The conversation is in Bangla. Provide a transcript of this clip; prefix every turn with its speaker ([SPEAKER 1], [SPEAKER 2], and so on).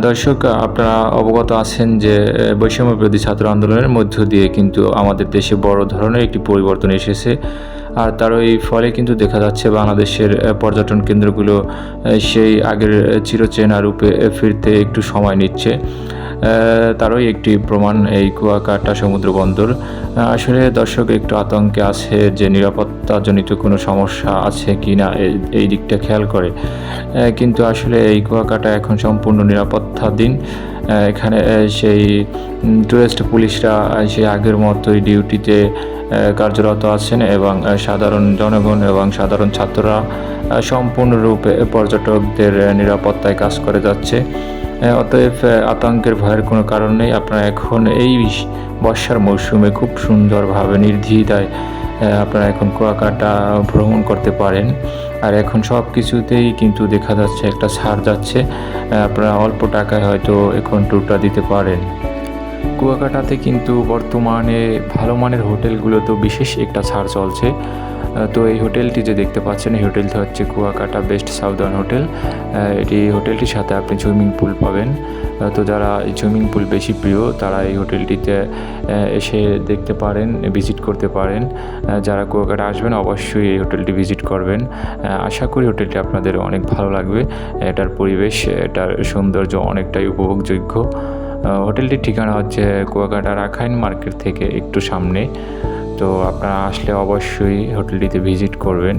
[SPEAKER 1] দর্শক, আপনারা অবগত আছেন যে বৈষম্য বিরোধী ছাত্র আন্দোলনের মধ্য দিয়ে কিন্তু আমাদের দেশে বড় ধরনের একটি পরিবর্তন এসেছে। আর তারই ফলে কিন্তু দেখা যাচ্ছে বাংলাদেশের পর্যটন কেন্দ্রগুলো সেই আগের চিরচেনা রূপে ফিরতে একটু সময় নিচ্ছে। তারই একটি প্রমাণ এই কুয়াকাটা সমুদ্র বন্দর। আসলে দর্শক একটু আতঙ্কে আছে যে নিরাপত্তাজনিত কোনো সমস্যা আছে কিনা এই দিকটা খেয়াল করে। কিন্তু আসলে এই কুয়াকাটা এখন সম্পূর্ণ নিরাপত্তাধীন। এখানে সেই টুরিস্ট পুলিশরা সেই আগের মতোই ডিউটিতে কার্যরত আছেন এবং সাধারণ জনগণ এবং সাধারণ ছাত্ররা সম্পূর্ণরূপে পর্যটকদের নিরাপত্তায় কাজ করে যাচ্ছে। অতএব আতঙ্কের ভয়ের কোনো কারণ নেই। আপনারা এখন এই বর্ষার মৌসুমে খুব সুন্দরভাবে নির্দ্বিধায় আপনারা এখন কুয়াকাটা ভ্রমণ করতে পারেন। আর এখন সব কিছুতেই কিন্তু দেখা যাচ্ছে একটা ছাড় যাচ্ছে। আপনারা অল্প টাকায় হয়তো এখন ট্যুরটা দিতে পারেন। কুয়াকাটাতে কিন্তু বর্তমানে ভালো মানের হোটেলগুলোতেও বিশেষ একটা ছাড় চলছে। তো এই হোটেলটি যে দেখতে পাচ্ছেন, এই হোটেলটি হচ্ছে কুয়াকাটা বেস্ট সাউদার্ন হোটেল। এটি হোটেলটির সাথে আপনি সুইমিং পুল পাবেন। তো যারা এই সুইমিং পুল বেশি প্রিয় তারা এই হোটেলটিতে এসে দেখতে পারেন, ভিজিট করতে পারেন। যারা কুয়াকাটা আসবেন অবশ্যই এই হোটেলটি ভিজিট করবেন। আশা করি হোটেলটি আপনাদের অনেক ভালো লাগবে। এটার পরিবেশ, এটার সৌন্দর্য অনেকটাই উপভোগযোগ্য। হোটেলটির ঠিকানা হচ্ছে কুয়াকাটা রাখাইন মার্কেট থেকে একটু সামনে। তো আপনারা আসলে অবশ্যই হোটেলটিতে ভিজিট করবেন।